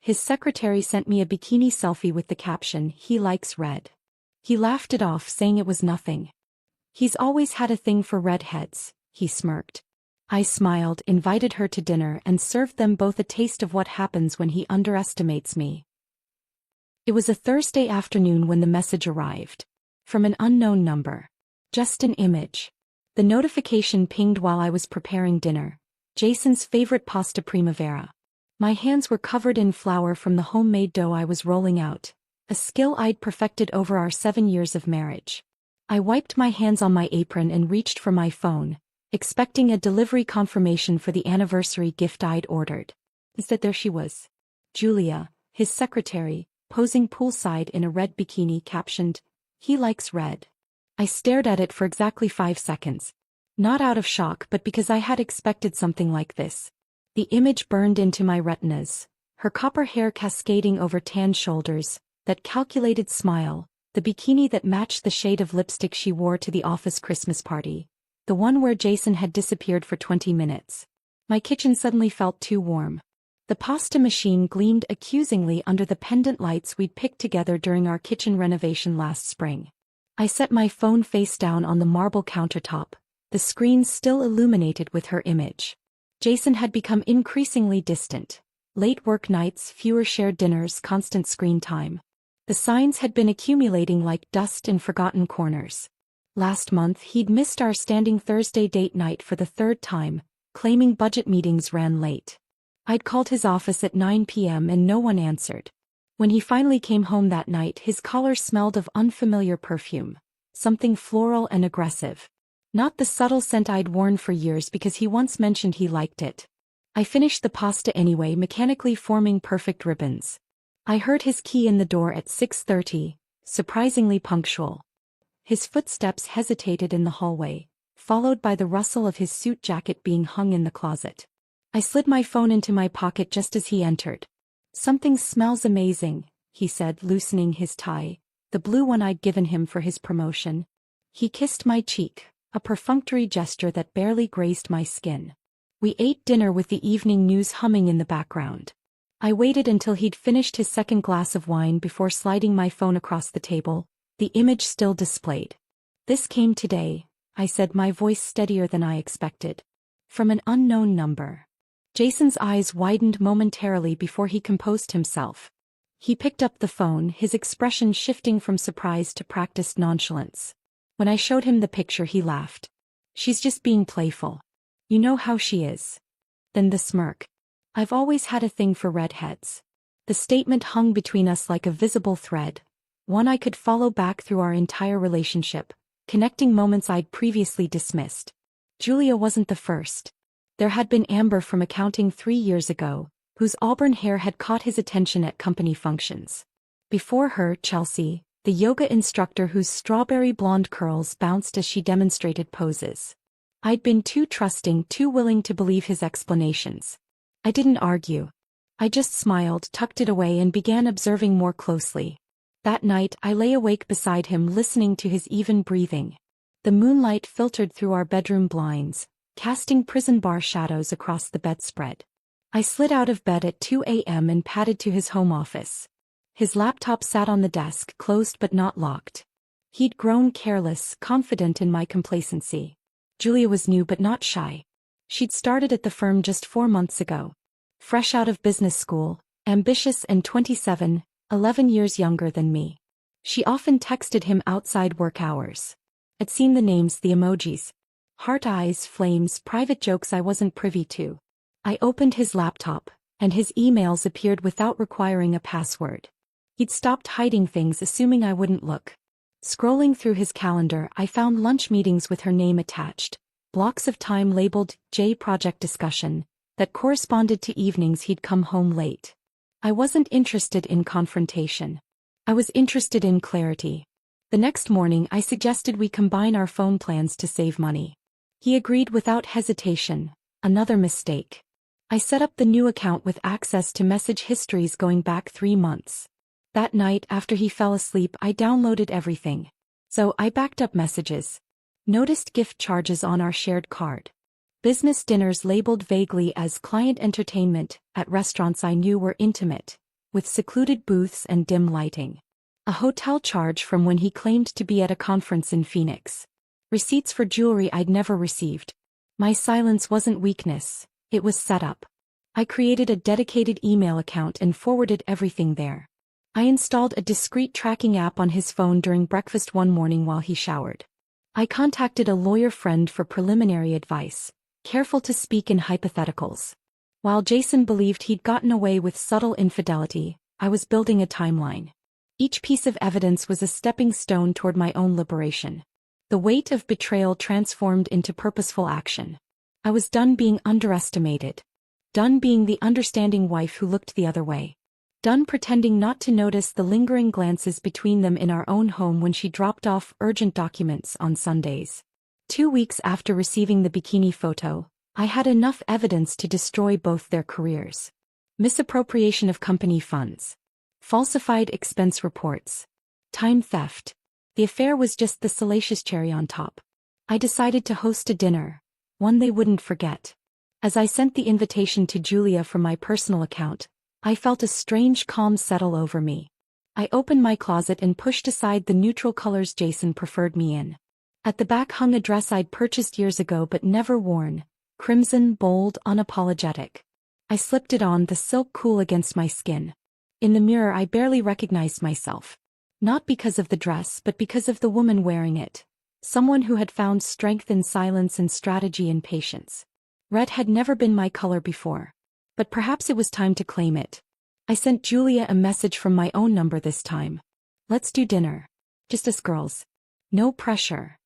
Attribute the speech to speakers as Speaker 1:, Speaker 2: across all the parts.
Speaker 1: His secretary sent me a bikini selfie with the caption, "He likes red." He laughed it off, saying it was nothing. He's always had a thing for redheads, he smirked. I smiled, invited her to dinner, and served them both a taste of what happens when he underestimates me. It was a Thursday afternoon when the message arrived. From an unknown number. Just an image. The notification pinged while I was preparing dinner. Jason's favorite pasta primavera. My hands were covered in flour from the homemade dough I was rolling out, a skill I'd perfected over our 7 years of marriage. I wiped my hands on my apron and reached for my phone, expecting a delivery confirmation for the anniversary gift I'd ordered. Instead, there she was. Julia, his secretary, posing poolside in a red bikini captioned, "He likes red." I stared at it for exactly 5 seconds. Not out of shock, but because I had expected something like this. The image burned into my retinas, her copper hair cascading over tan shoulders, that calculated smile, the bikini that matched the shade of lipstick she wore to the office Christmas party, the one where Jason had disappeared for 20 minutes. My kitchen suddenly felt too warm. The pasta machine gleamed accusingly under the pendant lights we'd picked together during our kitchen renovation last spring. I set my phone face down on the marble countertop, the screen still illuminated with her image. Jason had become increasingly distant. Late work nights, fewer shared dinners, constant screen time. The signs had been accumulating like dust in forgotten corners. Last month he'd missed our standing Thursday date night for the 3rd time, claiming budget meetings ran late. I'd called his office at 9 p.m. and no one answered. When he finally came home that night, his collar smelled of unfamiliar perfume, something floral and aggressive. Not the subtle scent I'd worn for years because he once mentioned he liked it. I finished the pasta anyway, mechanically forming perfect ribbons. I heard his key in the door at 6:30, surprisingly punctual. His footsteps hesitated in the hallway, followed by the rustle of his suit jacket being hung in the closet. I slid my phone into my pocket just as he entered. "Something smells amazing," he said, loosening his tie, the blue one I'd given him for his promotion. He kissed my cheek, a perfunctory gesture that barely grazed my skin. We ate dinner with the evening news humming in the background. I waited until he'd finished his second glass of wine before sliding my phone across the table, the image still displayed. "This came today," I said, my voice steadier than I expected. "From an unknown number." Jason's eyes widened momentarily before he composed himself. He picked up the phone, his expression shifting from surprise to practiced nonchalance. When I showed him the picture, he laughed. "She's just being playful. You know how she is." Then the smirk. "I've always had a thing for redheads." The statement hung between us like a visible thread, one I could follow back through our entire relationship, connecting moments I'd previously dismissed. Julia wasn't the first. There had been Amber from accounting 3 years ago, whose auburn hair had caught his attention at company functions. Before her, Chelsea, the yoga instructor whose strawberry blonde curls bounced as she demonstrated poses. I'd been too trusting, too willing to believe his explanations. I didn't argue. I just smiled, tucked it away, and began observing more closely. That night, I lay awake beside him, listening to his even breathing. The moonlight filtered through our bedroom blinds, casting prison bar shadows across the bedspread. I slid out of bed at 2 a.m. and padded to his home office. His laptop sat on the desk, closed but not locked. He'd grown careless, confident in my complacency. Julia was new but not shy. She'd started at the firm just 4 months ago. Fresh out of business school, ambitious and 27, 11 years younger than me. She often texted him outside work hours. I'd seen the names, the emojis. Heart eyes, flames, private jokes I wasn't privy to. I opened his laptop, and his emails appeared without requiring a password. He'd stopped hiding things, assuming I wouldn't look. Scrolling through his calendar, I found lunch meetings with her name attached, blocks of time labeled J project discussion, that corresponded to evenings he'd come home late. I wasn't interested in confrontation. I was interested in clarity. The next morning I suggested we combine our phone plans to save money. He agreed without hesitation. Another mistake. I set up the new account with access to message histories going back 3 months. That night after he fell asleep, I downloaded everything. So I backed up messages. Noticed gift charges on our shared card. Business dinners labeled vaguely as client entertainment at restaurants I knew were intimate. with secluded booths and dim lighting. A hotel charge from when he claimed to be at a conference in Phoenix. Receipts for jewelry I'd never received. My silence wasn't weakness, it was set up. I created a dedicated email account and forwarded everything there. I installed a discreet tracking app on his phone during breakfast one morning while he showered. I contacted a lawyer friend for preliminary advice, careful to speak in hypotheticals. While Jason believed he'd gotten away with subtle infidelity, I was building a timeline. Each piece of evidence was a stepping stone toward my own liberation. The weight of betrayal transformed into purposeful action. I was done being underestimated. Done being the understanding wife who looked the other way. Done pretending not to notice the lingering glances between them in our own home when she dropped off urgent documents on Sundays. 2 weeks after receiving the bikini photo, I had enough evidence to destroy both their careers. Misappropriation of company funds. Falsified expense reports. Time theft. The affair was just the salacious cherry on top. I decided to host a dinner, one they wouldn't forget. As I sent the invitation to Julia from my personal account, I felt a strange calm settle over me. I opened my closet and pushed aside the neutral colors Jason preferred me in. At the back hung a dress I'd purchased years ago but never worn, crimson, bold, unapologetic. I slipped it on, the silk cool against my skin. In the mirror I barely recognized myself. Not because of the dress but because of the woman wearing it. Someone who had found strength in silence and strategy and patience. Red had never been my color before. But perhaps it was time to claim it. I sent Julia a message from my own number this time. Let's do dinner. Just us girls. No pressure.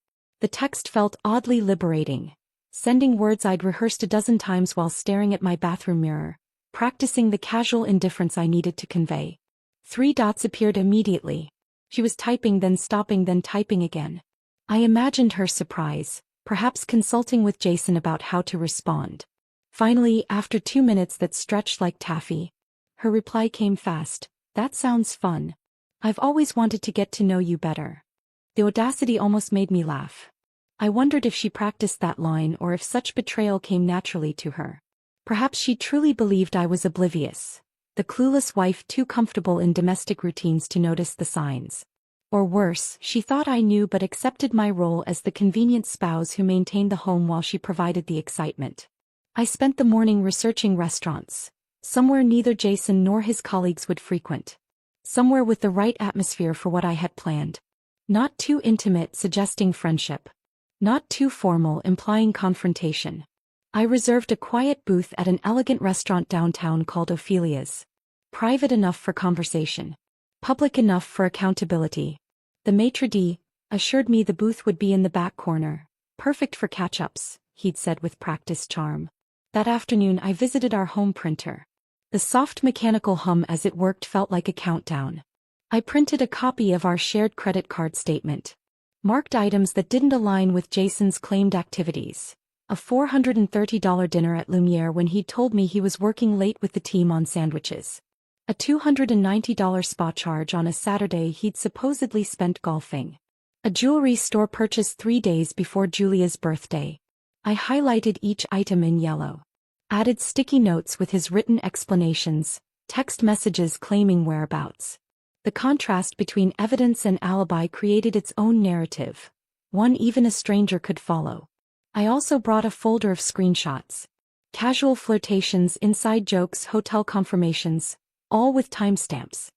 Speaker 1: The text felt oddly liberating. Sending words I'd rehearsed a dozen times while staring at my bathroom mirror, practicing the casual indifference I needed to convey. 3 dots appeared immediately. She was typing, then stopping, then typing again. I imagined her surprise, perhaps consulting with Jason about how to respond. Finally, after 2 minutes that stretched like taffy, her reply came fast. That sounds fun. I've always wanted to get to know you better. The audacity almost made me laugh. I wondered if she practiced that line or if such betrayal came naturally to her. Perhaps she truly believed I was oblivious, the clueless wife too comfortable in domestic routines to notice the signs. Or worse, she thought I knew but accepted my role as the convenient spouse who maintained the home while she provided the excitement. I spent the morning researching restaurants, somewhere neither Jason nor his colleagues would frequent. Somewhere with the right atmosphere for what I had planned. Not too intimate, suggesting friendship. Not too formal, implying confrontation. I reserved a quiet booth at an elegant restaurant downtown called Ophelia's. Private enough for conversation. Public enough for accountability. The maitre d' assured me the booth would be in the back corner. Perfect for catch-ups, he'd said with practiced charm. That afternoon I visited our home printer. The soft mechanical hum as it worked felt like a countdown. I printed a copy of our shared credit card statement. Marked items that didn't align with Jason's claimed activities. A $430 dinner at Lumiere when he'd told me he was working late with the team on sandwiches. A $290 spa charge on a Saturday he'd supposedly spent golfing. A jewelry store purchase 3 days before Julia's birthday. I highlighted each item in yellow. Added sticky notes with his written explanations, text messages claiming whereabouts. The contrast between evidence and alibi created its own narrative, one even a stranger could follow. I also brought a folder of screenshots. Casual flirtations, inside jokes, hotel confirmations, all with timestamps.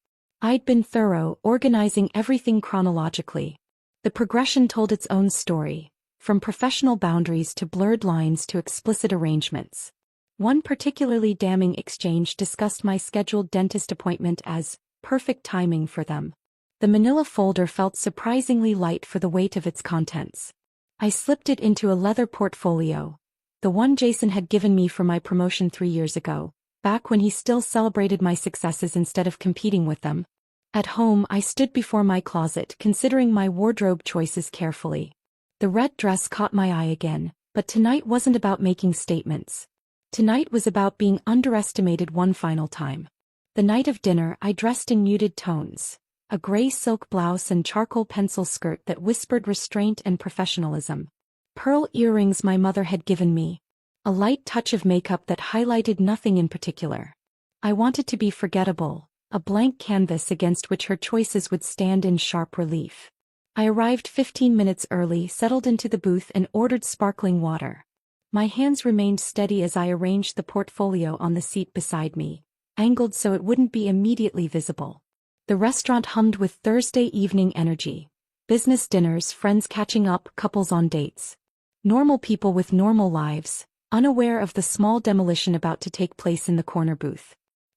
Speaker 1: I'd been thorough, organizing everything chronologically. The progression told its own story, from professional boundaries to blurred lines to explicit arrangements. One particularly damning exchange discussed my scheduled dentist appointment as perfect timing for them. The manila folder felt surprisingly light for the weight of its contents. I slipped it into a leather portfolio, the one Jason had given me for my promotion 3 years ago, back when he still celebrated my successes instead of competing with them. At home, I stood before my closet considering my wardrobe choices carefully. The red dress caught my eye again, but tonight wasn't about making statements. Tonight was about being underestimated one final time. The night of dinner, I dressed in muted tones. A gray silk blouse and charcoal pencil skirt that whispered restraint and professionalism. Pearl earrings my mother had given me. A light touch of makeup that highlighted nothing in particular. I wanted to be forgettable, a blank canvas against which her choices would stand in sharp relief. I arrived 15 minutes early, settled into the booth and ordered sparkling water. My hands remained steady as I arranged the portfolio on the seat beside me, angled so it wouldn't be immediately visible. The restaurant hummed with Thursday evening energy. Business dinners, friends catching up, couples on dates. Normal people with normal lives, unaware of the small demolition about to take place in the corner booth.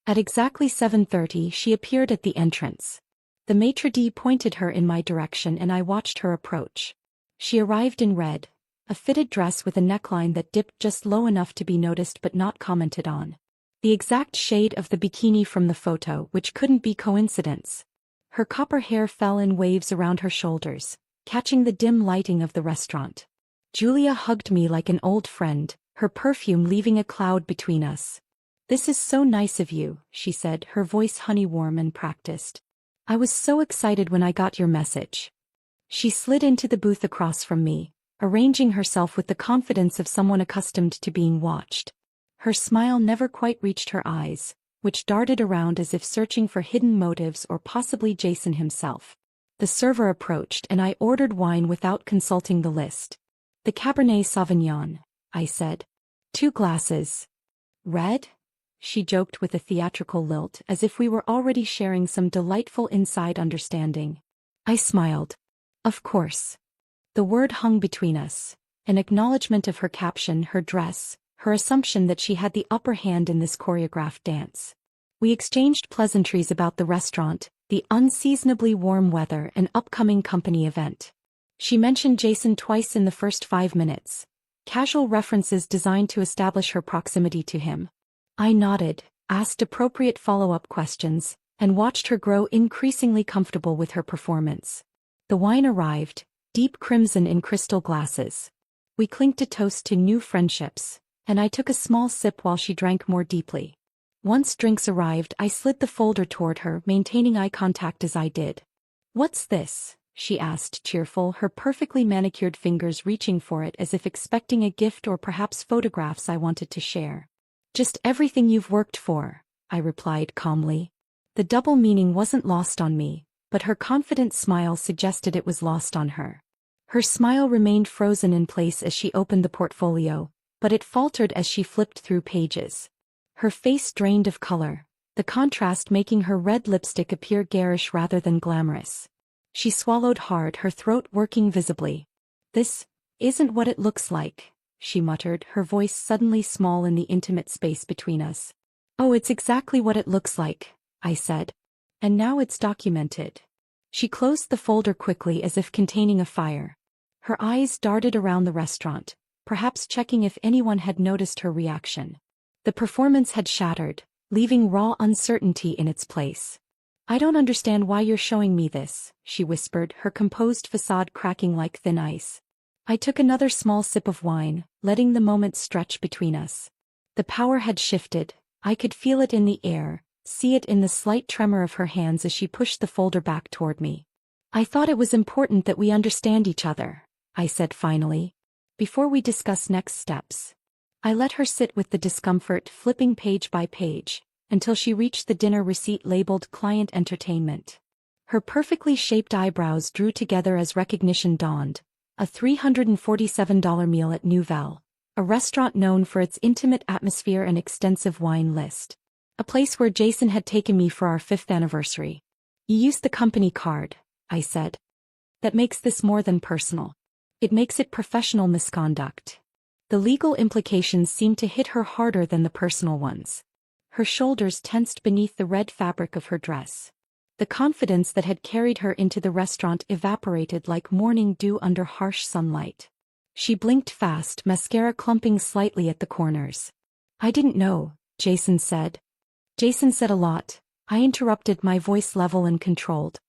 Speaker 1: At exactly 7:30 she appeared at the entrance. The maitre d' pointed her in my direction and I watched her approach. She arrived in red, a fitted dress with a neckline that dipped just low enough to be noticed but not commented on. The exact shade of the bikini from the photo, which couldn't be coincidence. Her copper hair fell in waves around her shoulders, catching the dim lighting of the restaurant. Julia hugged me like an old friend, her perfume leaving a cloud between us. "This is so nice of you," she said, her voice honey-warm and practiced. "I was so excited when I got your message." She slid into the booth across from me, arranging herself with the confidence of someone accustomed to being watched. Her smile never quite reached her eyes, which darted around as if searching for hidden motives or possibly Jason himself. The server approached and I ordered wine without consulting the list. "The Cabernet Sauvignon," I said. "2 glasses." "Red?" she joked with a theatrical lilt as if we were already sharing some delightful inside understanding. I smiled. Of course. The word hung between us, an acknowledgement of her caption, her dress, her assumption that she had the upper hand in this choreographed dance. We exchanged pleasantries about the restaurant, the unseasonably warm weather and upcoming company event. She mentioned Jason twice in the first 5 minutes, casual references designed to establish her proximity to him. I nodded, asked appropriate follow-up questions, and watched her grow increasingly comfortable with her performance. The wine arrived, deep crimson in crystal glasses. We clinked a toast to new friendships, and I took a small sip while she drank more deeply. Once drinks arrived, I slid the folder toward her, maintaining eye contact as I did. "What's this?" she asked, cheerful, her perfectly manicured fingers reaching for it as if expecting a gift or perhaps photographs I wanted to share. "Just everything you've worked for," I replied calmly. The double meaning wasn't lost on me, but her confident smile suggested it was lost on her. Her smile remained frozen in place as she opened the portfolio, but it faltered as she flipped through pages. Her face drained of color, the contrast making her red lipstick appear garish rather than glamorous. She swallowed hard, her throat working visibly. "This isn't what it looks like," she muttered, her voice suddenly small in the intimate space between us. "Oh, it's exactly what it looks like," I said. "And now it's documented." She closed the folder quickly as if containing a fire. Her eyes darted around the restaurant, perhaps checking if anyone had noticed her reaction. The performance had shattered, leaving raw uncertainty in its place. "I don't understand why you're showing me this," she whispered, her composed facade cracking like thin ice. I took another small sip of wine, letting the moment stretch between us. The power had shifted, I could feel it in the air, see it in the slight tremor of her hands as she pushed the folder back toward me. "I thought it was important that we understand each other," I said finally, "before we discuss next steps." I let her sit with the discomfort, flipping page by page, until she reached the dinner receipt labeled Client Entertainment. Her perfectly shaped eyebrows drew together as recognition dawned. A $347 meal at Nouvelle, a restaurant known for its intimate atmosphere and extensive wine list. A place where Jason had taken me for our 5th anniversary. "You used the company card," I said. "That makes this more than personal. It makes it professional misconduct." The legal implications seemed to hit her harder than the personal ones. Her shoulders tensed beneath the red fabric of her dress. The confidence that had carried her into the restaurant evaporated like morning dew under harsh sunlight. She blinked fast, mascara clumping slightly at the corners. "I didn't know," Jason said. "Jason said a lot," I interrupted, my voice level and controlled.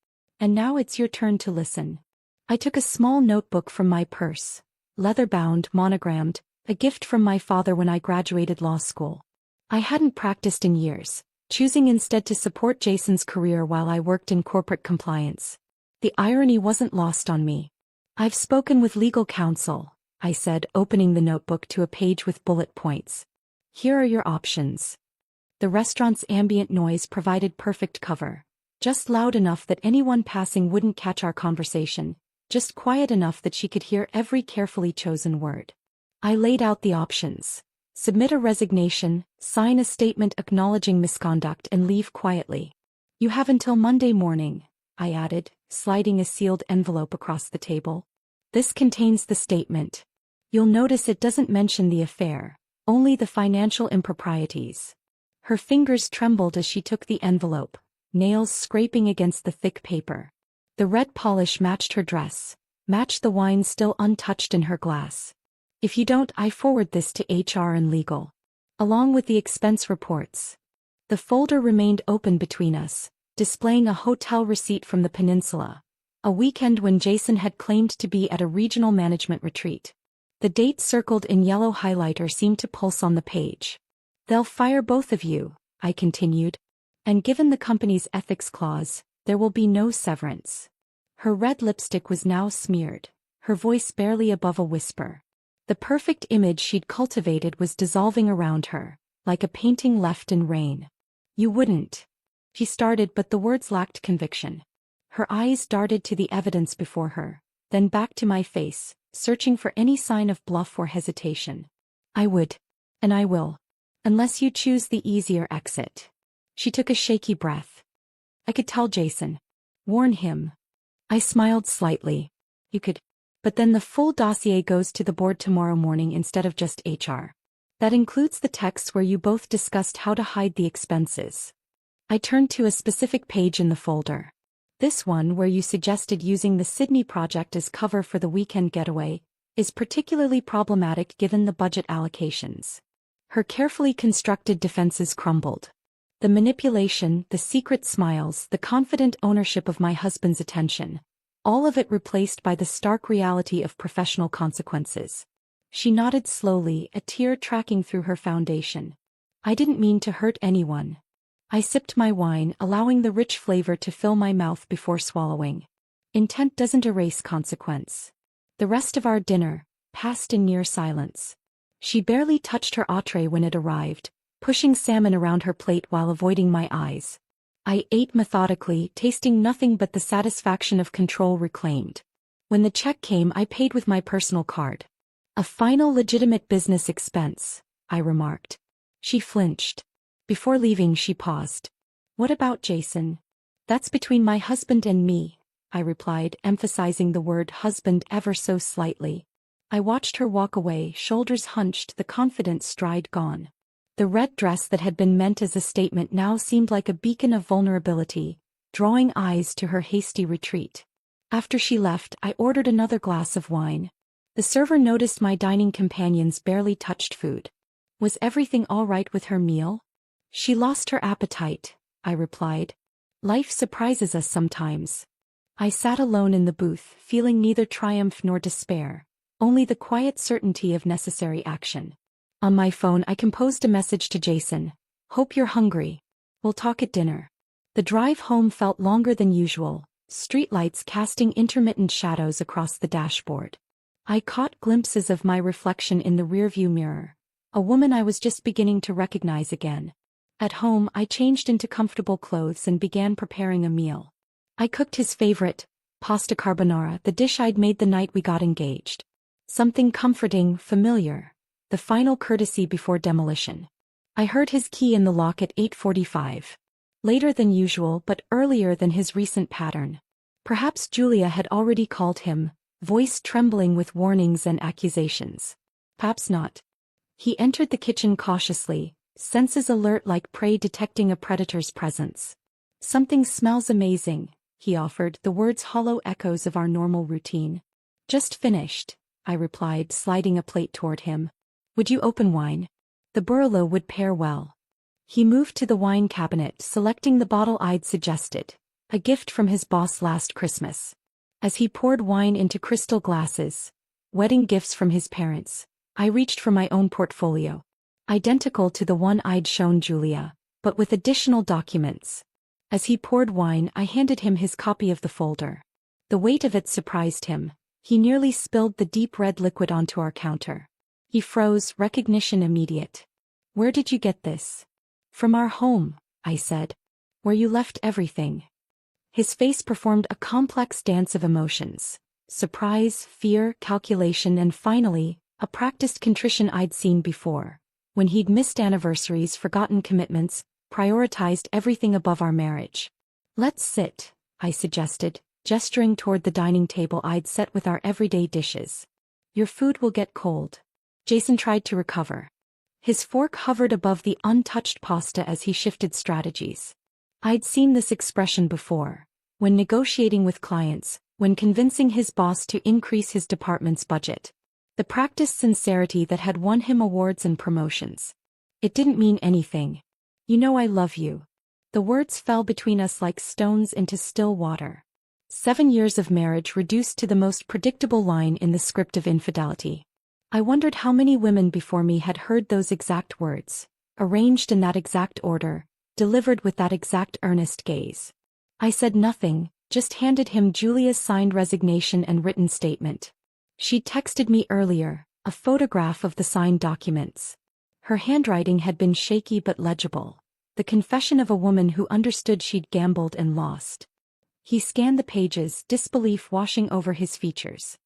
Speaker 1: "And now it's your turn to listen." I took a small notebook from my purse, leather-bound, monogrammed, a gift from my father when I graduated law school. I hadn't practiced in years, choosing instead to support Jason's career while I worked in corporate compliance. The irony wasn't lost on me. "I've spoken with legal counsel," I said, opening the notebook to a page with bullet points. "Here are your options. The restaurant's ambient noise provided perfect cover. Just loud enough that anyone passing wouldn't catch our conversation, just quiet enough that she could hear every carefully chosen word. I laid out the options. Submit a resignation, sign a statement acknowledging misconduct and leave quietly. You have until Monday morning, I added, sliding a sealed envelope across the table. This contains the statement. You'll notice it doesn't mention the affair, only the financial improprieties. Her fingers trembled as she took the envelope, nails scraping against the thick paper. The red polish matched her dress, matched the wine still untouched in her glass. If you don't, I forward this to HR and legal. Along with the expense reports. The folder remained open between us, displaying a hotel receipt from the peninsula. A weekend when Jason had claimed to be at a regional management retreat. The date circled in yellow highlighter seemed to pulse on the page. They'll fire both of you, I continued. And given the company's ethics clause, there will be no severance. Her red lipstick was now smeared, her voice barely above a whisper. The perfect image she'd cultivated was dissolving around her, like a painting left in rain. You wouldn't. She started, but the words lacked conviction. Her eyes darted to the evidence before her, then back to my face, searching for any sign of bluff or hesitation. I would. And I will. Unless you choose the easier exit. She took a shaky breath. I could tell Jason. Warn him. I smiled slightly. You could. But then the full dossier goes to the board tomorrow morning instead of just HR. That includes the texts where you both discussed how to hide the expenses. I turned to a specific page in the folder. This one, where you suggested using the Sydney project as cover for the weekend getaway, is particularly problematic given the budget allocations. Her carefully constructed defenses crumbled. The manipulation, the secret smiles, the confident ownership of my husband's attention. All of it replaced by the stark reality of professional consequences. She nodded slowly, a tear tracking through her foundation. I didn't mean to hurt anyone. I sipped my wine, allowing the rich flavor to fill my mouth before swallowing. Intent doesn't erase consequence. The rest of our dinner passed in near silence. She barely touched her entree when it arrived, pushing salmon around her plate while avoiding my eyes. I ate methodically, tasting nothing but the satisfaction of control reclaimed. When the check came, I paid with my personal card. A final legitimate business expense, I remarked. She flinched. Before leaving, she paused. What about Jason? That's between my husband and me, I replied, emphasizing the word husband ever so slightly. I watched her walk away, shoulders hunched, the confident stride gone. The red dress that had been meant as a statement now seemed like a beacon of vulnerability, drawing eyes to her hasty retreat. After she left, I ordered another glass of wine. The server noticed my dining companions barely touched food. Was everything all right with her meal? She lost her appetite, I replied. Life surprises us sometimes. I sat alone in the booth, feeling neither triumph nor despair, only the quiet certainty of necessary action. On my phone, I composed a message to Jason. Hope you're hungry. We'll talk at dinner. The drive home felt longer than usual, streetlights casting intermittent shadows across the dashboard. I caught glimpses of my reflection in the rearview mirror, a woman I was just beginning to recognize again. At home, I changed into comfortable clothes and began preparing a meal. I cooked his favorite, pasta carbonara, the dish I'd made the night we got engaged. Something comforting, familiar. The final courtesy before demolition. I heard his key in the lock at 8:45. Later than usual, but earlier than his recent pattern. Perhaps Julia had already called him, voice trembling with warnings and accusations. Perhaps not. He entered the kitchen cautiously, senses alert like prey detecting a predator's presence. Something smells amazing, he offered, the words hollow echoes of our normal routine. Just finished, I replied, sliding a plate toward him. Would you open wine? The Burlo would pair well. He moved to the wine cabinet, selecting the bottle I'd suggested, a gift from his boss last Christmas. As he poured wine into crystal glasses, wedding gifts from his parents, I reached for my own portfolio. Identical to the one I'd shown Julia, but with additional documents. As he poured wine, I handed him his copy of the folder. The weight of it surprised him. He nearly spilled the deep red liquid onto our counter. He froze, recognition immediate. Where did you get this? From our home, I said. Where you left everything. His face performed a complex dance of emotions. Surprise, fear, calculation, and finally, a practiced contrition I'd seen before. When he'd missed anniversaries, forgotten commitments, prioritized everything above our marriage. Let's sit, I suggested, gesturing toward the dining table I'd set with our everyday dishes. Your food will get cold. Jason tried to recover. His fork hovered above the untouched pasta as he shifted strategies. I'd seen this expression before. When negotiating with clients, when convincing his boss to increase his department's budget. The practiced sincerity that had won him awards and promotions. It didn't mean anything. You know I love you. The words fell between us like stones into still water. 7 years of marriage reduced to the most predictable line in the script of infidelity. I wondered how many women before me had heard those exact words, arranged in that exact order, delivered with that exact earnest gaze. I said nothing, just handed him Julia's signed resignation and written statement. She'd texted me earlier, a photograph of the signed documents. Her handwriting had been shaky but legible, the confession of a woman who understood she'd gambled and lost. He scanned the pages, disbelief washing over his features.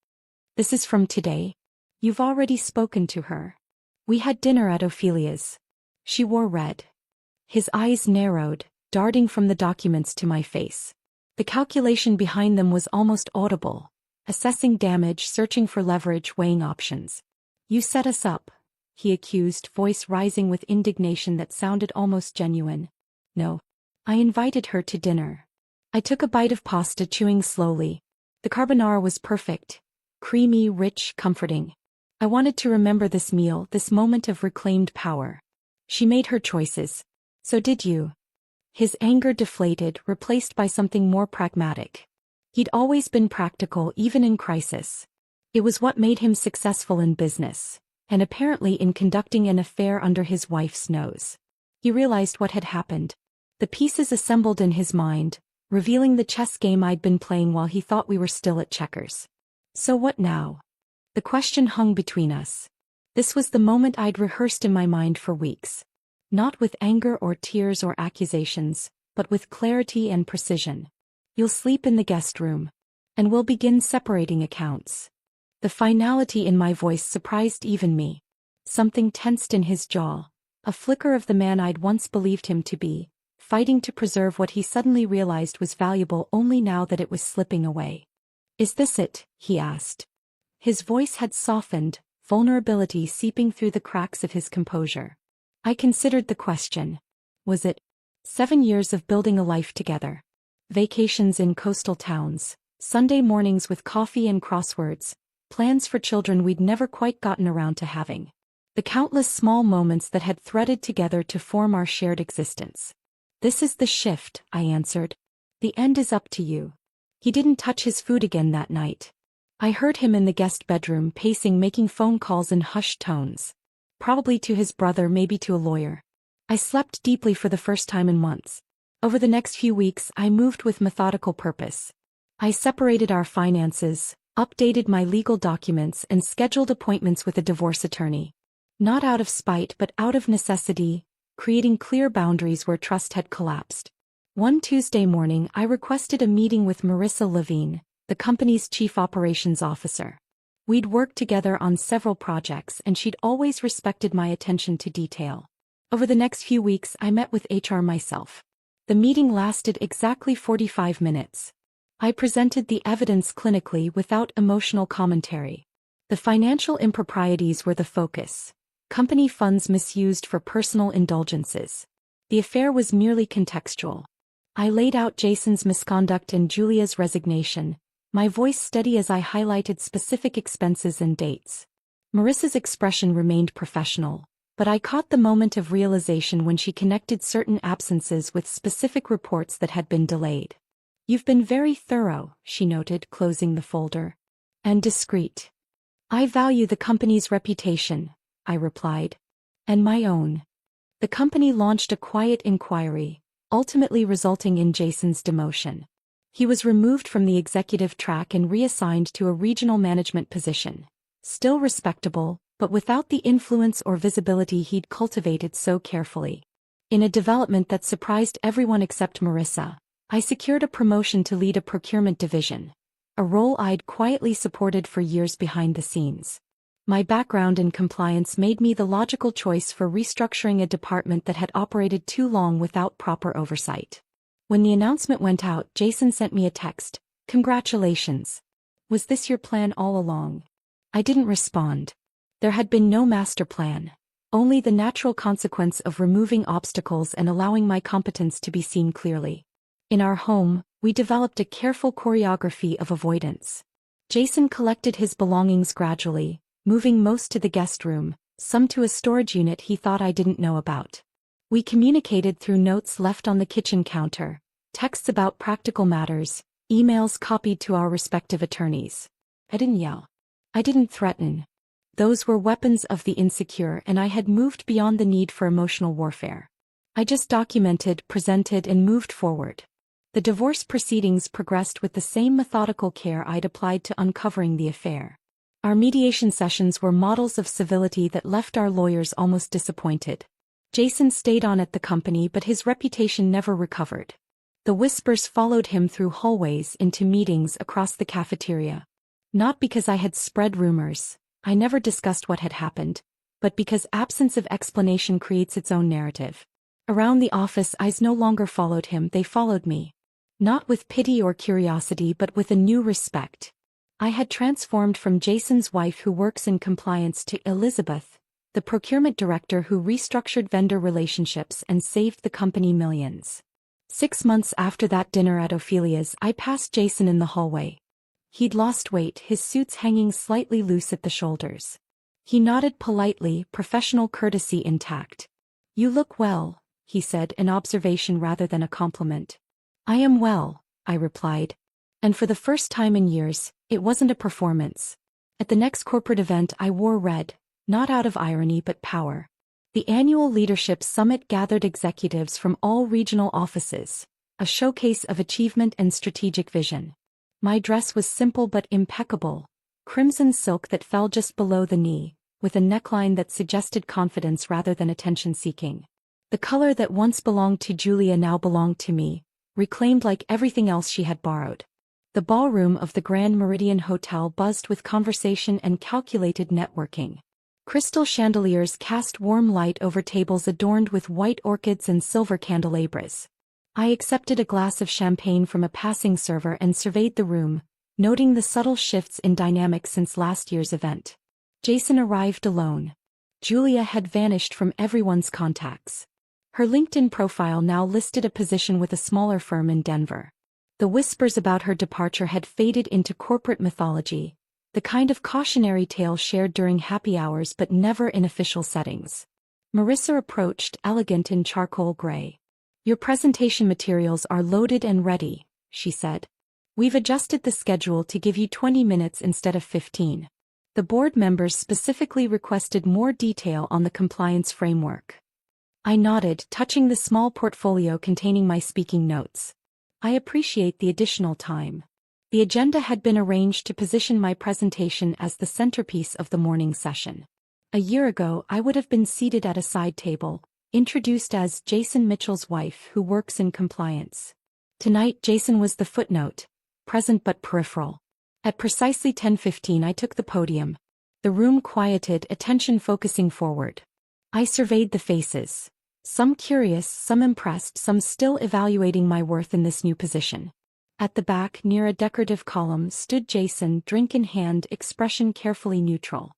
Speaker 1: This is from today? You've already spoken to her. We had dinner at Ophelia's. She wore red. His eyes narrowed, darting from the documents to my face. The calculation behind them was almost audible. Assessing damage, searching for leverage, weighing options. You set us up, he accused, voice rising with indignation that sounded almost genuine. No. I invited her to dinner. I took a bite of pasta, chewing slowly. The carbonara was perfect. Creamy, rich, comforting. I wanted to remember this meal, this moment of reclaimed power. She made her choices. So did you. His anger deflated, replaced by something more pragmatic. He'd always been practical, even in crisis. It was what made him successful in business, and apparently in conducting an affair under his wife's nose. He realized what had happened. The pieces assembled in his mind, revealing the chess game I'd been playing while he thought we were still at checkers. So what now? The question hung between us. This was the moment I'd rehearsed in my mind for weeks. Not with anger or tears or accusations, but with clarity and precision. You'll sleep in the guest room. And we'll begin separating accounts. The finality in my voice surprised even me. Something tensed in his jaw, a flicker of the man I'd once believed him to be, fighting to preserve what he suddenly realized was valuable only now that it was slipping away. Is this it? He asked. His voice had softened, vulnerability seeping through the cracks of his composure. I considered the question. Was it? 7 years of building a life together. Vacations in coastal towns, Sunday mornings with coffee and crosswords, plans for children we'd never quite gotten around to having. The countless small moments that had threaded together to form our shared existence. This is the shift, I answered. The end is up to you. He didn't touch his food again that night. I heard him in the guest bedroom pacing, making phone calls in hushed tones. Probably to his brother, maybe to a lawyer. I slept deeply for the first time in months. Over the next few weeks, I moved with methodical purpose. I separated our finances, updated my legal documents, and scheduled appointments with a divorce attorney. Not out of spite but out of necessity, creating clear boundaries where trust had collapsed. One Tuesday morning, I requested a meeting with Marissa Levine, the company's chief operations officer. We'd worked together on several projects and she'd always respected my attention to detail. Over the next few weeks, I met with HR myself. The meeting lasted exactly 45 minutes. I presented the evidence clinically without emotional commentary. The financial improprieties were the focus. Company funds misused for personal indulgences. The affair was merely contextual. I laid out Jason's misconduct and Julia's resignation, my voice steady as I highlighted specific expenses and dates. Marissa's expression remained professional, but I caught the moment of realization when she connected certain absences with specific reports that had been delayed. You've been very thorough, she noted, closing the folder. And discreet. I value the company's reputation, I replied. And my own. The company launched a quiet inquiry, ultimately resulting in Jason's demotion. He was removed from the executive track and reassigned to a regional management position. Still respectable, but without the influence or visibility he'd cultivated so carefully. In a development that surprised everyone except Marissa, I secured a promotion to lead a procurement division, a role I'd quietly supported for years behind the scenes. My background in compliance made me the logical choice for restructuring a department that had operated too long without proper oversight. When the announcement went out, Jason sent me a text, "Congratulations. Was this your plan all along?" I didn't respond. There had been no master plan, only the natural consequence of removing obstacles and allowing my competence to be seen clearly. In our home, we developed a careful choreography of avoidance. Jason collected his belongings gradually, moving most to the guest room, some to a storage unit he thought I didn't know about. We communicated through notes left on the kitchen counter, texts about practical matters, emails copied to our respective attorneys. I didn't yell. I didn't threaten. Those were weapons of the insecure, and I had moved beyond the need for emotional warfare. I just documented, presented, and moved forward. The divorce proceedings progressed with the same methodical care I'd applied to uncovering the affair. Our mediation sessions were models of civility that left our lawyers almost disappointed. Jason stayed on at the company, but his reputation never recovered. The whispers followed him through hallways into meetings across the cafeteria. Not because I had spread rumors, I never discussed what had happened, but because absence of explanation creates its own narrative. Around the office, eyes no longer followed him, they followed me. Not with pity or curiosity, but with a new respect. I had transformed from Jason's wife who works in compliance to Elizabeth, the procurement director who restructured vendor relationships and saved the company millions. 6 months after that dinner at Ophelia's, I passed Jason in the hallway. He'd lost weight, his suits hanging slightly loose at the shoulders. He nodded politely, professional courtesy intact. "You look well," he said, an observation rather than a compliment. "I am well," I replied. And for the first time in years, it wasn't a performance. At the next corporate event I wore red, not out of irony but power. The annual leadership summit gathered executives from all regional offices, a showcase of achievement and strategic vision. My dress was simple but impeccable, crimson silk that fell just below the knee, with a neckline that suggested confidence rather than attention-seeking. The color that once belonged to Julia now belonged to me, reclaimed like everything else she had borrowed. The ballroom of the Grand Meridian Hotel buzzed with conversation and calculated networking. Crystal chandeliers cast warm light over tables adorned with white orchids and silver candelabras. I accepted a glass of champagne from a passing server and surveyed the room, noting the subtle shifts in dynamics since last year's event. Jason arrived alone. Julia had vanished from everyone's contacts. Her LinkedIn profile now listed a position with a smaller firm in Denver. The whispers about her departure had faded into corporate mythology, the kind of cautionary tale shared during happy hours but never in official settings. Marissa approached, elegant in charcoal gray. "Your presentation materials are loaded and ready," she said. "We've adjusted the schedule to give you 20 minutes instead of 15. The board members specifically requested more detail on the compliance framework." I nodded, touching the small portfolio containing my speaking notes. "I appreciate the additional time." The agenda had been arranged to position my presentation as the centerpiece of the morning session. A year ago, I would have been seated at a side table, introduced as Jason Mitchell's wife who works in compliance. Tonight, Jason was the footnote, present but peripheral. At precisely 10:15, I took the podium. The room quieted, attention focusing forward. I surveyed the faces. Some curious, some impressed, some still evaluating my worth in this new position. At the back, near a decorative column, stood Jason, drink in hand, expression carefully neutral.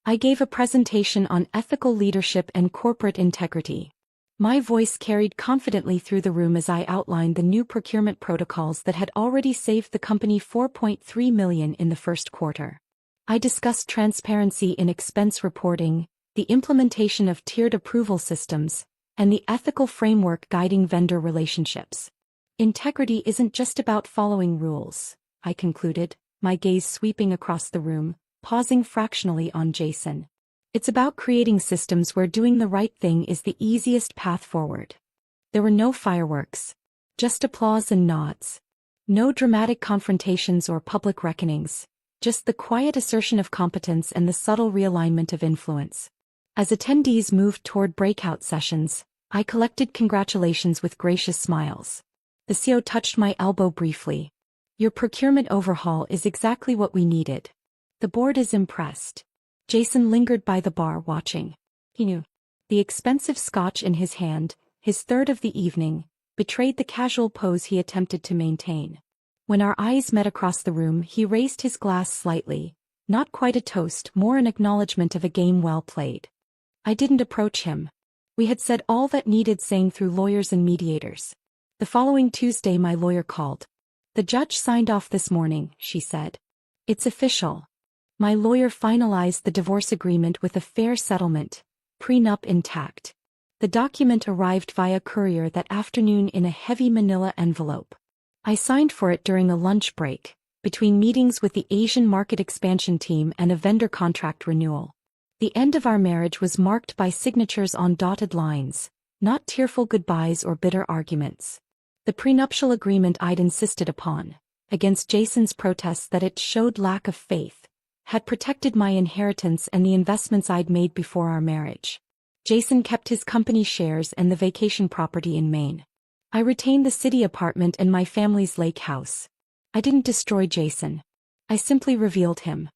Speaker 1: I gave a presentation on ethical leadership and corporate integrity. My voice carried confidently through the room as I outlined the new procurement protocols that had already saved the company $4.3 million in the first quarter. I discussed transparency in expense reporting, the implementation of tiered approval systems, and the ethical framework guiding vendor relationships. Integrity isn't just about following rules, I concluded, my gaze sweeping across the room, pausing fractionally on Jason. It's about creating systems where doing the right thing is the easiest path forward. There were no fireworks, just applause and nods. No dramatic confrontations or public reckonings, just the quiet assertion of competence and the subtle realignment of influence. As attendees moved toward breakout sessions, I collected congratulations with gracious smiles. The CEO touched my elbow briefly. Your procurement overhaul is exactly what we needed. The board is impressed. Jason lingered by the bar watching. He knew. The expensive scotch in his hand, his third of the evening, betrayed the casual pose he attempted to maintain. When our eyes met across the room, he raised his glass slightly, not quite a toast, more an acknowledgement of a game well played. I didn't approach him. We had said all that needed saying through lawyers and mediators. The following Tuesday my lawyer called. The judge signed off this morning, she said. It's official. My lawyer finalized the divorce agreement with a fair settlement, prenup intact. The document arrived via courier that afternoon in a heavy manila envelope. I signed for it during a lunch break, between meetings with the Asian market expansion team and a vendor contract renewal. The end of our marriage was marked by signatures on dotted lines, not tearful goodbyes or bitter arguments. The prenuptial agreement I'd insisted upon, against Jason's protests that it showed lack of faith, had protected my inheritance and the investments I'd made before our marriage. Jason kept his company shares and the vacation property in Maine. I retained the city apartment and my family's lake house. I didn't destroy Jason. I simply revealed him.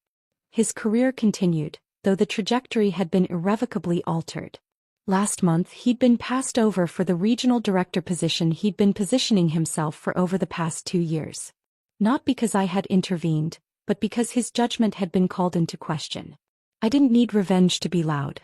Speaker 1: His career continued, though the trajectory had been irrevocably altered. Last month he'd been passed over for the regional director position he'd been positioning himself for over the past 2 years. Not because I had intervened, but because his judgment had been called into question. I didn't need revenge to be loud.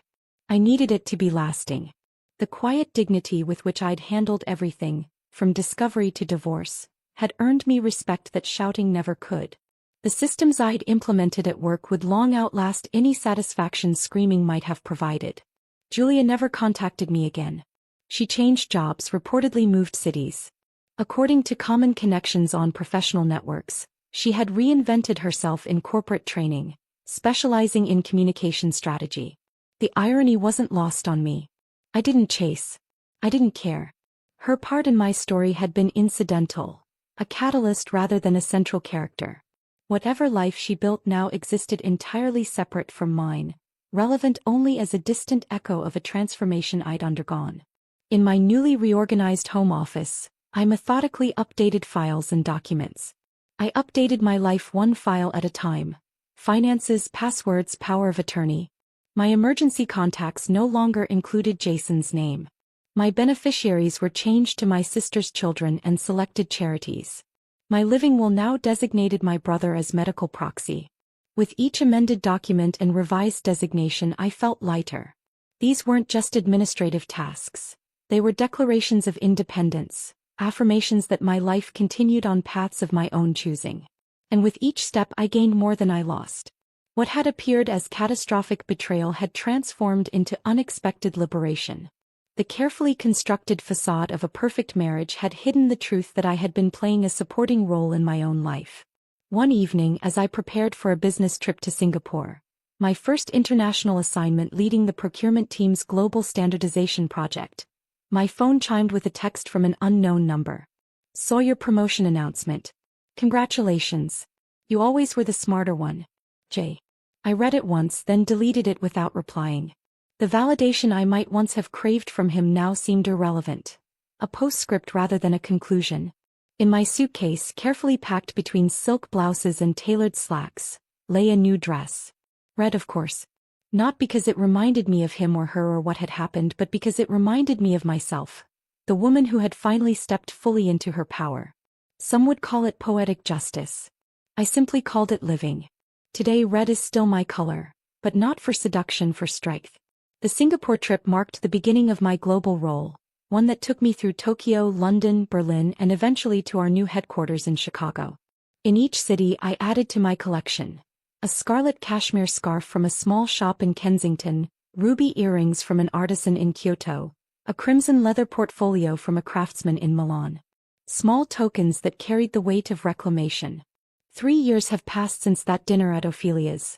Speaker 1: I needed it to be lasting. The quiet dignity with which I'd handled everything, from discovery to divorce, had earned me respect that shouting never could. The systems I'd implemented at work would long outlast any satisfaction screaming might have provided. Julia never contacted me again. She changed jobs, reportedly moved cities. According to common connections on professional networks, she had reinvented herself in corporate training, specializing in communication strategy. The irony wasn't lost on me. I didn't chase. I didn't care. Her part in my story had been incidental, a catalyst rather than a central character. Whatever life she built now existed entirely separate from mine, relevant only as a distant echo of a transformation I'd undergone. In my newly reorganized home office, I methodically updated files and documents. I updated my life one file at a time. Finances, passwords, power of attorney. My emergency contacts no longer included Jason's name. My beneficiaries were changed to my sister's children and selected charities. My living will now designated my brother as medical proxy. With each amended document and revised designation I felt lighter. These weren't just administrative tasks. They were declarations of independence, affirmations that my life continued on paths of my own choosing. And with each step I gained more than I lost. What had appeared as catastrophic betrayal had transformed into unexpected liberation. The carefully constructed facade of a perfect marriage had hidden the truth that I had been playing a supporting role in my own life. One evening as I prepared for a business trip to Singapore, my first international assignment leading the procurement team's global standardization project, my phone chimed with a text from an unknown number. Saw your promotion announcement. Congratulations. You always were the smarter one. J. I read it once, then deleted it without replying. The validation I might once have craved from him now seemed irrelevant. A postscript rather than a conclusion. In my suitcase, carefully packed between silk blouses and tailored slacks, lay a new dress. Red, of course. Not because it reminded me of him or her or what had happened, but because it reminded me of myself, the woman who had finally stepped fully into her power. Some would call it poetic justice. I simply called it living. Today red is still my color, but not for seduction, for strength. The Singapore trip marked the beginning of my global role, one that took me through Tokyo, London, Berlin, and eventually to our new headquarters in Chicago. In each city I added to my collection. A scarlet cashmere scarf from a small shop in Kensington, ruby earrings from an artisan in Kyoto, a crimson leather portfolio from a craftsman in Milan. Small tokens that carried the weight of reclamation. 3 years have passed since that dinner at Ophelia's.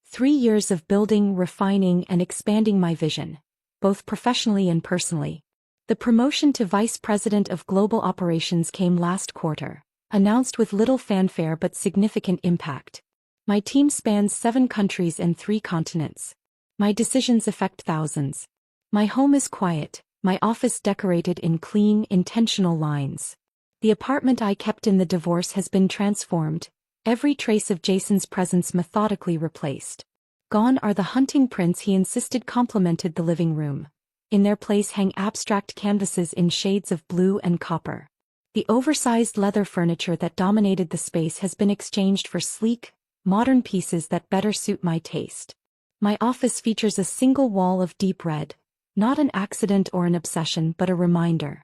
Speaker 1: 3 years of building, refining, and expanding my vision, both professionally and personally. The promotion to Vice President of Global Operations came last quarter, announced with little fanfare but significant impact. My team spans 7 countries and 3 continents. My decisions affect thousands. My home is quiet, my office decorated in clean, intentional lines. The apartment I kept in the divorce has been transformed, every trace of Jason's presence methodically replaced. Gone are the hunting prints he insisted complemented the living room. In their place hang abstract canvases in shades of blue and copper. The oversized leather furniture that dominated the space has been exchanged for sleek, modern pieces that better suit my taste. My office features a single wall of deep red, not an accident or an obsession but a reminder.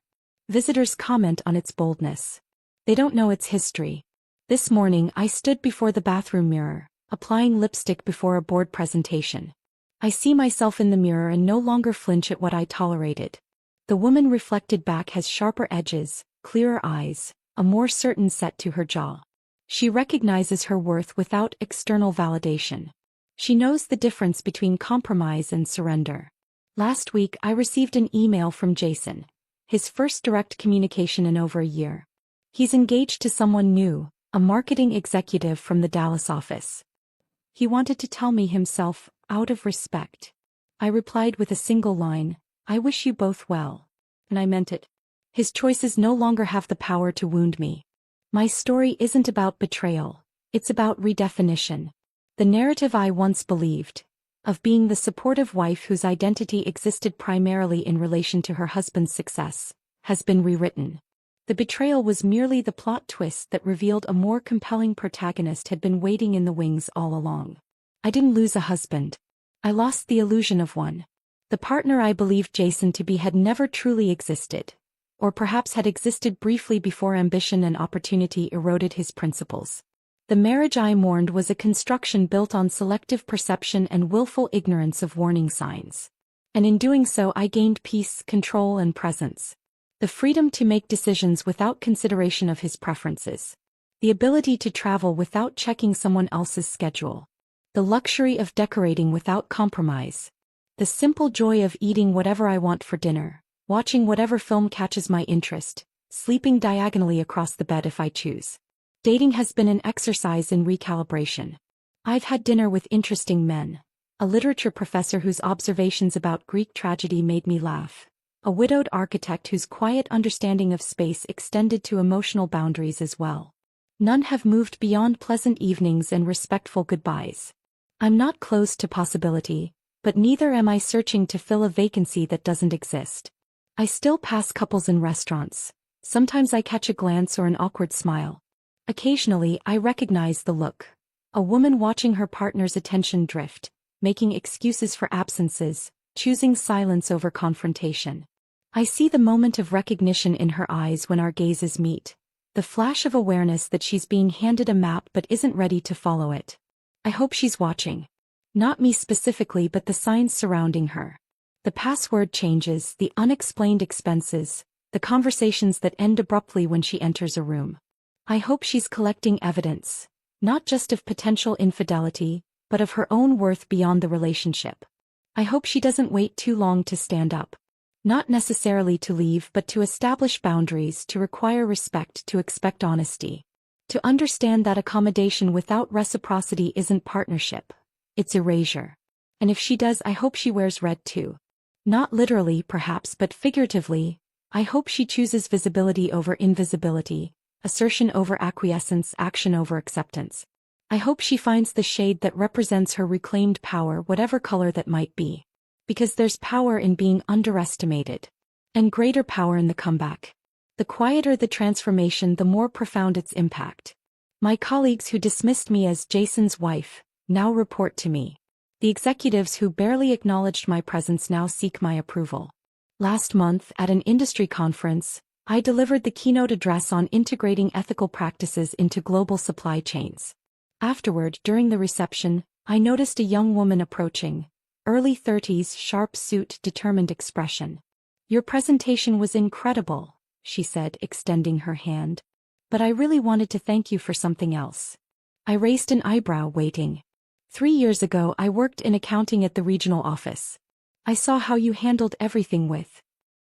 Speaker 1: Visitors comment on its boldness. They don't know its history. This morning I stood before the bathroom mirror, applying lipstick before a board presentation. I see myself in the mirror and no longer flinch at what I tolerated. The woman reflected back has sharper edges, clearer eyes, a more certain set to her jaw. She recognizes her worth without external validation. She knows the difference between compromise and surrender. Last week I received an email from Jason, his first direct communication in over a year. He's engaged to someone new, a marketing executive from the Dallas office. He wanted to tell me himself, out of respect. I replied with a single line, "I wish you both well." And I meant it. His choices no longer have the power to wound me. My story isn't about betrayal, it's about redefinition. The narrative I once believed, of being the supportive wife whose identity existed primarily in relation to her husband's success, has been rewritten. The betrayal was merely the plot twist that revealed a more compelling protagonist had been waiting in the wings all along. I didn't lose a husband. I lost the illusion of one. The partner I believed Jason to be had never truly existed, or perhaps had existed briefly before ambition and opportunity eroded his principles. The marriage I mourned was a construction built on selective perception and willful ignorance of warning signs. And in doing so I gained peace, control and presence. The freedom to make decisions without consideration of his preferences. The ability to travel without checking someone else's schedule. The luxury of decorating without compromise. The simple joy of eating whatever I want for dinner, watching whatever film catches my interest, sleeping diagonally across the bed if I choose. Dating has been an exercise in recalibration. I've had dinner with interesting men. A literature professor whose observations about Greek tragedy made me laugh. A widowed architect whose quiet understanding of space extended to emotional boundaries as well. None have moved beyond pleasant evenings and respectful goodbyes. I'm not closed to possibility, but neither am I searching to fill a vacancy that doesn't exist. I still pass couples in restaurants. Sometimes I catch a glance or an awkward smile. Occasionally I recognize the look. A woman watching her partner's attention drift, making excuses for absences, choosing silence over confrontation. I see the moment of recognition in her eyes when our gazes meet. The flash of awareness that she's being handed a map but isn't ready to follow it. I hope she's watching. Not me specifically but the signs surrounding her. The password changes, the unexplained expenses, the conversations that end abruptly when she enters a room. I hope she's collecting evidence, not just of potential infidelity, but of her own worth beyond the relationship. I hope she doesn't wait too long to stand up. Not necessarily to leave but to establish boundaries, to require respect, to expect honesty. To understand that accommodation without reciprocity isn't partnership, it's erasure. And if she does, I hope she wears red too. Not literally perhaps but figuratively, I hope she chooses visibility over invisibility, assertion over acquiescence, action over acceptance. I hope she finds the shade that represents her reclaimed power, whatever color that might be. Because there's power in being underestimated. And greater power in the comeback. The quieter the transformation, the more profound its impact. My colleagues who dismissed me as Jason's wife, now report to me. The executives who barely acknowledged my presence now seek my approval. Last month, at an industry conference, I delivered the keynote address on integrating ethical practices into global supply chains. Afterward, during the reception, I noticed a young woman approaching, early 30s, sharp suit, determined expression. "Your presentation was incredible," she said, extending her hand. "But I really wanted to thank you for something else." I raised an eyebrow, waiting. 3 years ago I worked in accounting at the regional office. I saw how you handled everything with.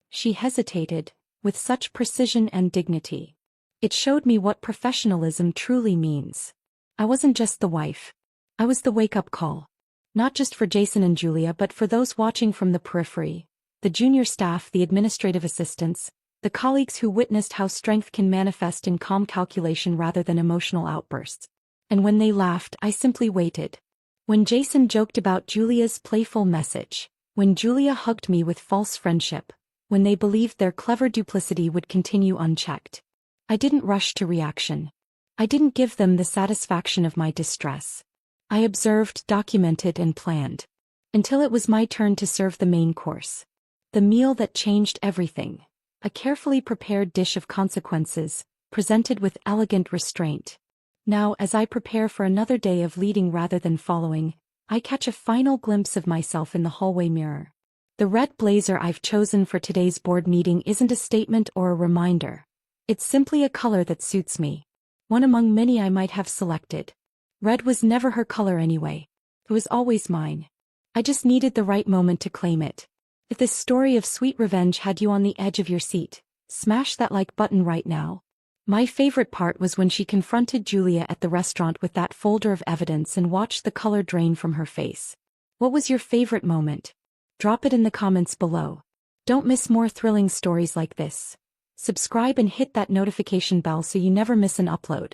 Speaker 1: She hesitated, with such precision and dignity. It showed me what professionalism truly means. I wasn't just the wife. I was the wake-up call. Not just for Jason and Julia but for those watching from the periphery. The the junior staff, the administrative assistants, the colleagues who witnessed how strength can manifest in calm calculation rather than emotional outbursts. And when they laughed, I simply waited. When Jason joked about Julia's playful message, when Julia hugged me with false friendship, when they believed their clever duplicity would continue unchecked, I didn't rush to reaction. I didn't give them the satisfaction of my distress. I observed, documented, and planned. Until it was my turn to serve the main course. The meal that changed everything. A carefully prepared dish of consequences, presented with elegant restraint. Now, as I prepare for another day of leading rather than following, I catch a final glimpse of myself in the hallway mirror. The red blazer I've chosen for today's board meeting isn't a statement or a reminder. It's simply a color that suits me. One among many I might have selected. Red was never her color anyway. It was always mine. I just needed the right moment to claim it. If this story of sweet revenge had you on the edge of your seat, smash that like button right now. My favorite part was when she confronted Julia at the restaurant with that folder of evidence and watched the color drain from her face. What was your favorite moment? Drop it in the comments below. Don't miss more thrilling stories like this. Subscribe and hit that notification bell so you never miss an upload.